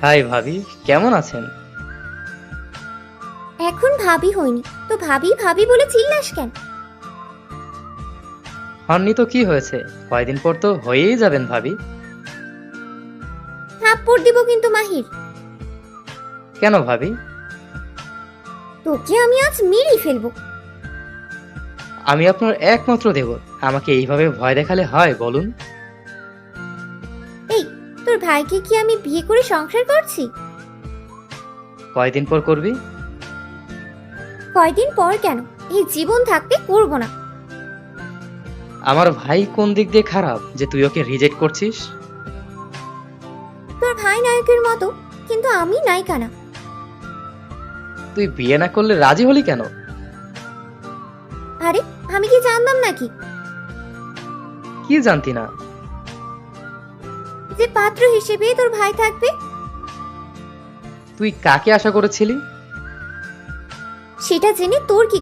High ভাবি, কেমন আছেন? এখন ভাবি হয়নি তো ভাবি ভাবি বলে চিল্লাস কেন? হননি তো কি হয়েছে, কয়দিন পর তো হয়েই যাবেন ভাবি। থাপ্পড় দিব কিন্তু মাহির। কেন ভাবি? তোকে আমি আজ মেরেই ফেলবো। আমি আপনার একমাত্র দেবর, আমাকে এইভাবে ভয় দেখালে হয় বলুন? এই, তোর ভাইকে কি আমি বিয়ে করে সংসার করছি? কয়দিন পর করবি? কয়দিন পর কেন, এই জীবন থাকতে করব না। আমার ভাই কোন দিক দিয়ে খারাপ যে তুই ওকে রিজেক্ট করছিস? তোর ভাই নায়কের মতো, কিন্তু আমি নায়িকা না। তুই বিয়ে না করলে রাজি হলি কেন? আরে, আমি কি জানতাম নাকি কি জানতি না? যে পাত্র হিসেবে তোর ভাই থাকবে? তুই কাকে আশা করেছিলি? সেটা জেনে তোর কি